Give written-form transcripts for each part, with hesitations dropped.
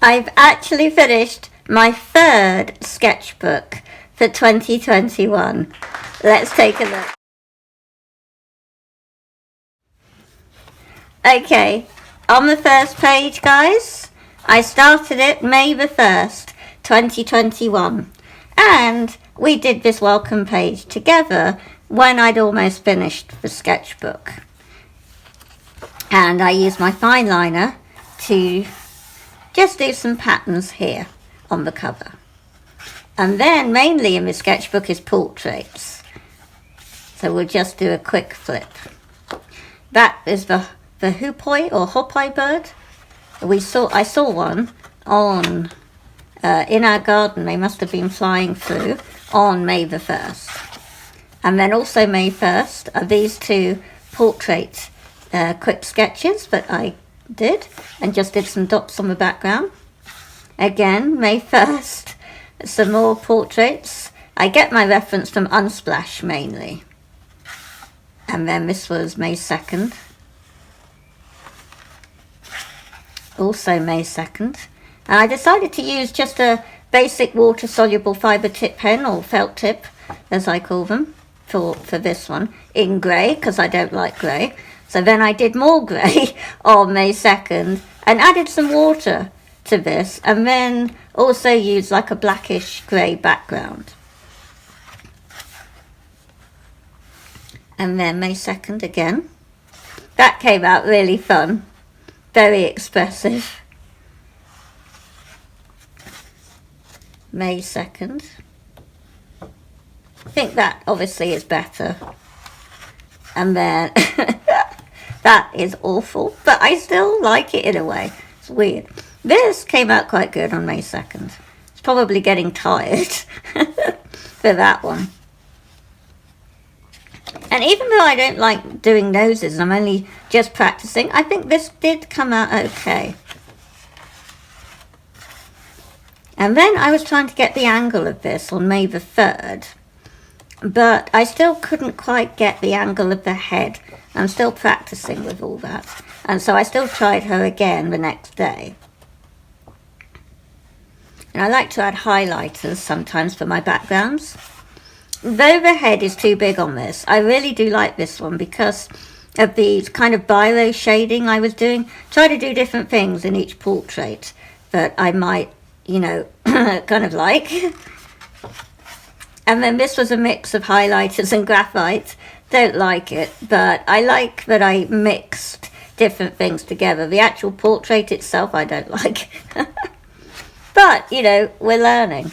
I've actually finished my third sketchbook for 2021. Let's take a look. Okay, on the first page, guys, I started it May the 1st, 2021. And we did this welcome page together when I'd almost finished the sketchbook. And I used my fine liner to just do some patterns here on the cover. And then mainly in the sketchbook is portraits. So we'll just do a quick flip. That is the hoopoi or hopi bird. I saw one on in our garden. They must have been flying through on May the 1st. And then also May 1st are these two portrait quick sketches that I did and just did some dots on the background. Again, May 1st, some more portraits. I get my reference from Unsplash mainly. And then this was May 2nd. Also May 2nd. And I decided to use just a basic water-soluble fibre tip pen, or felt tip, as I call them, for this one, in grey, because I don't like grey. So then I did more grey on May 2nd and added some water to this, and then also used like a blackish grey background. And then May 2nd again. That came out really fun, very expressive. May 2nd. I think that obviously is better. And then that is awful, but I still like it in a way. It's weird. This came out quite good on May 2nd. It's probably getting tired for that one. And even though I don't like doing noses, I'm only just practicing, I think this did come out okay. And then I was trying to get the angle of this on May the 3rd. But I still couldn't quite get the angle of the head. I'm still practicing with all that. And so I still tried her again the next day. And I like to add highlighters sometimes for my backgrounds. Though the head is too big on this, I really do like this one because of the kind of biro shading I was doing. Try to do different things in each portrait that I might, kind of like. And then this was a mix of highlighters and graphite. Don't like it, but I like that I mixed different things together. The actual portrait itself I don't like. But, we're learning.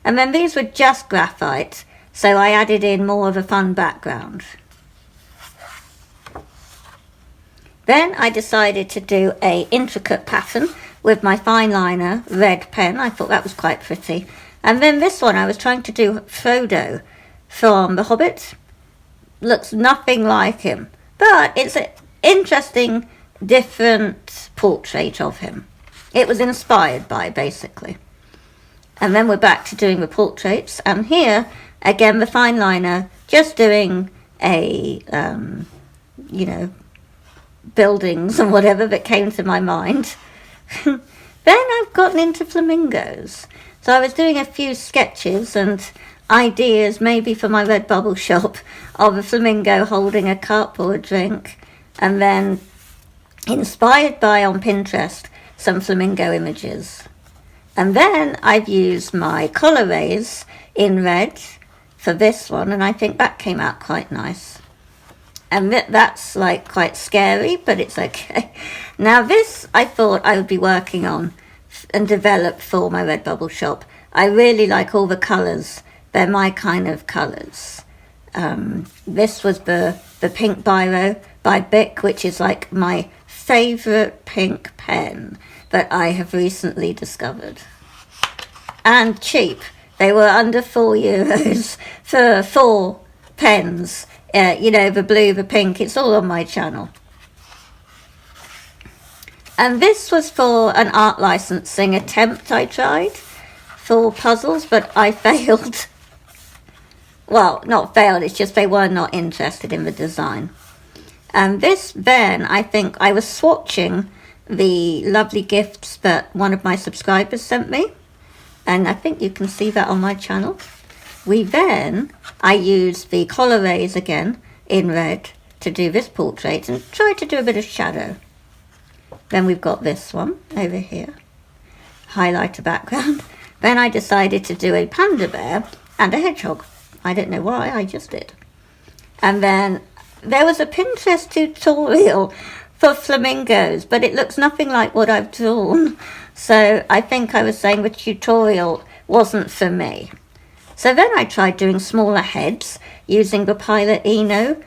And then these were just graphite, so I added in more of a fun background. Then I decided to do an intricate pattern with my fine liner red pen. I thought that was quite pretty. And then this one, I was trying to do Frodo from The Hobbit. Looks nothing like him, but it's an interesting, different portrait of him. It was inspired by, basically. And then we're back to doing the portraits. And here, again, the fine liner, just doing a, buildings and whatever that came to my mind. Then I've gotten into flamingos. So I was doing a few sketches and ideas, maybe for my Redbubble shop, of a flamingo holding a cup or a drink. And then, inspired by, on Pinterest, some flamingo images. And then I've used my color rays in red for this one, and I think that came out quite nice. And that's like quite scary, but it's okay. Now this I thought I would be working on and develop for my Redbubble shop. I really like all the colours. They're my kind of colours. This was the pink biro by Bic, which is like my favourite pink pen that I have recently discovered. And cheap. They were under €4 for 4 pens. The blue, the pink, it's all on my channel. And this was for an art licensing attempt I tried for puzzles, but I failed. Well, not failed, it's just they were not interested in the design. And this then, I think I was swatching the lovely gifts that one of my subscribers sent me. And I think you can see that on my channel. I used the colorways again in red to do this portrait and try to do a bit of shadow. Then we've got this one over here, highlighter background. Then I decided to do a panda bear and a hedgehog. I don't know why, I just did. And then there was a Pinterest tutorial for flamingos, but it looks nothing like what I've drawn. So I think I was saying the tutorial wasn't for me. So then I tried doing smaller heads using the Pilot Eno,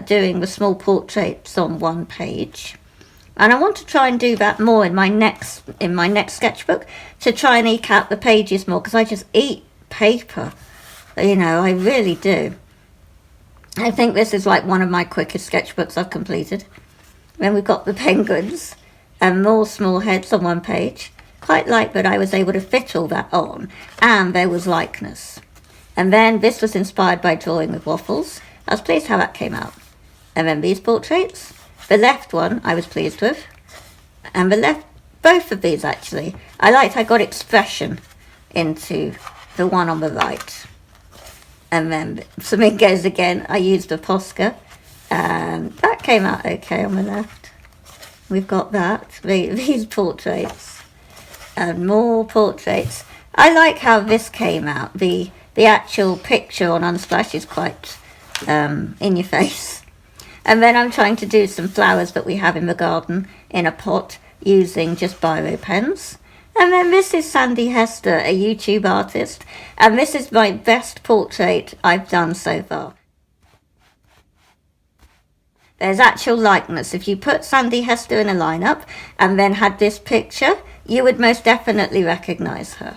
doing the small portraits on one page. And I want to try and do that more in my next sketchbook, to try and eke out the pages more, because I just eat paper. You know, I really do. I think this is like one of my quickest sketchbooks I've completed. Then we've got the penguins and more small heads on one page. Quite like that I was able to fit all that on, and there was likeness. And then this was inspired by drawing with waffles. I was pleased how that came out. And then these portraits. The left one I was pleased with. And the left, both of these actually. I liked I got expression into the one on the right. And then flamingos again, I used the Posca. And that came out okay on the left. We've got that, these portraits. And more portraits. I like how this came out. The actual picture on Unsplash is quite in your face. And then I'm trying to do some flowers that we have in the garden in a pot using just biro pens. And then this is Sandy Hester, a YouTube artist. And this is my best portrait I've done so far. There's actual likeness. If you put Sandy Hester in a lineup and then had this picture, you would most definitely recognize her.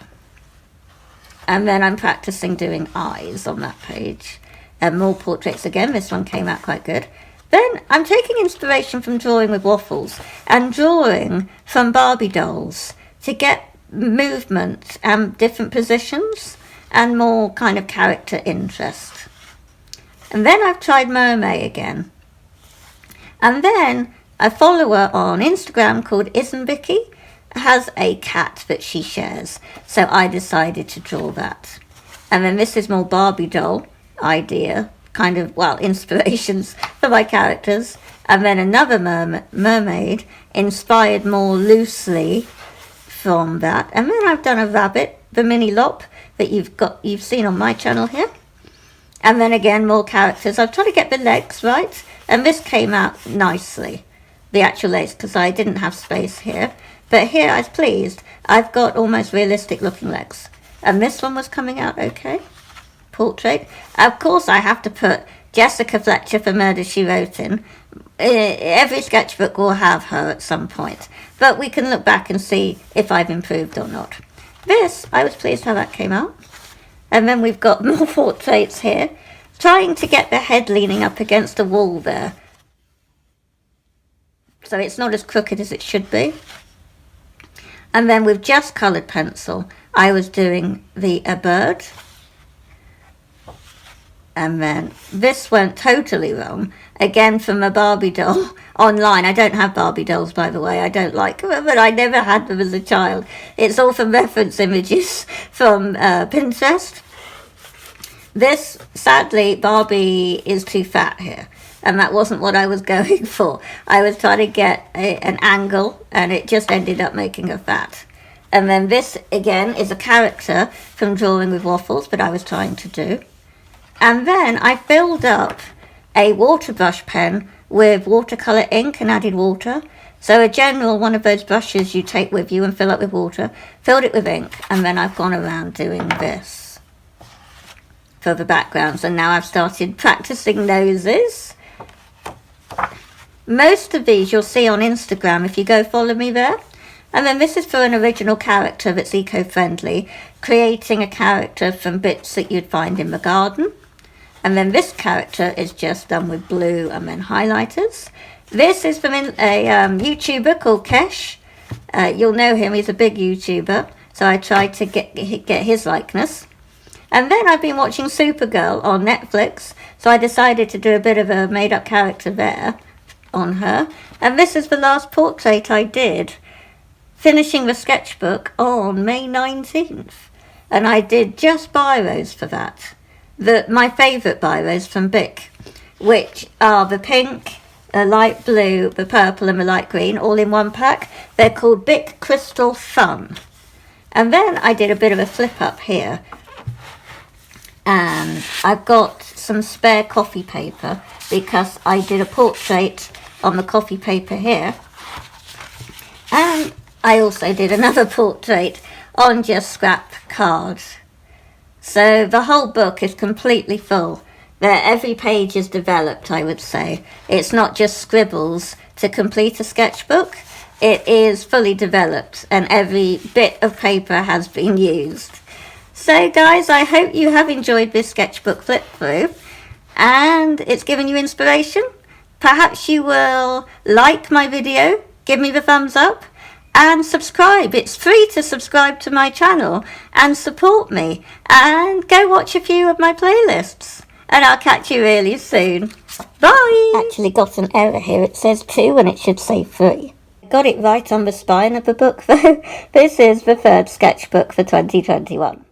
And then I'm practicing doing eyes on that page. And more portraits again. This one came out quite good. Then I'm taking inspiration from drawing with waffles and drawing from Barbie dolls to get movement and different positions and more kind of character interest. And then I've tried mermaid again. And then a follower on Instagram called Isn't has a cat that she shares. So I decided to draw that. And then this is more Barbie doll idea, kind of, well, inspirations for my characters. And then another mermaid inspired more loosely from that. And then I've done a rabbit, the mini lop that you've seen on my channel here. And then again, more characters. I've tried to get the legs right. And this came out nicely, the actual legs, because I didn't have space here. But here I was pleased. I've got almost realistic looking legs. And this one was coming out okay. Portrait. Of course I have to put Jessica Fletcher for Murder, She Wrote in. Every sketchbook will have her at some point. But we can look back and see if I've improved or not. This, I was pleased how that came out. And then we've got more portraits here. Trying to get the head leaning up against the wall there. So it's not as crooked as it should be. And then with just coloured pencil, I was doing a bird. And then this went totally wrong. Again, from a Barbie doll online. I don't have Barbie dolls, by the way. I don't like them, but I never had them as a child. It's all from reference images from Pinterest. This, sadly, Barbie is too fat here. And that wasn't what I was going for. I was trying to get an angle, and it just ended up making her fat. And then this, again, is a character from drawing with waffles, but I was trying to do. And then I filled up a water brush pen with watercolor ink and added water. So a general one of those brushes you take with you and fill up with water. Filled it with ink, and then I've gone around doing this for the backgrounds. And now I've started practicing noses. Most of these you'll see on Instagram if you go follow me there. And then this is for an original character that's eco-friendly, creating a character from bits that you'd find in the garden. And then this character is just done with blue and then highlighters. This is from a YouTuber called Kesh. You'll know him, he's a big YouTuber. So I tried to get his likeness. And then I've been watching Supergirl on Netflix. So I decided to do a bit of a made-up character there on her. And this is the last portrait I did, finishing the sketchbook on May 19th. And I did just biros for that. My favourite biros from Bic, which are the pink, the light blue, the purple and the light green, all in one pack. They're called Bic Crystal Fun. And then I did a bit of a flip up here. And I've got some spare coffee paper because I did a portrait on the coffee paper here. And I also did another portrait on just scrap cards. So the whole book is completely full. Every page is developed, I would say. It's not just scribbles to complete a sketchbook. It is fully developed and every bit of paper has been used. So guys, I hope you have enjoyed this sketchbook flip through and it's given you inspiration. Perhaps you will like my video, give me the thumbs up and subscribe. It's free to subscribe to my channel and support me, and go watch a few of my playlists, and I'll catch you really soon. Bye! Actually got an error here. It says 2 when it should say 3. Got it right on the spine of the book though. This is the third sketchbook for 2021.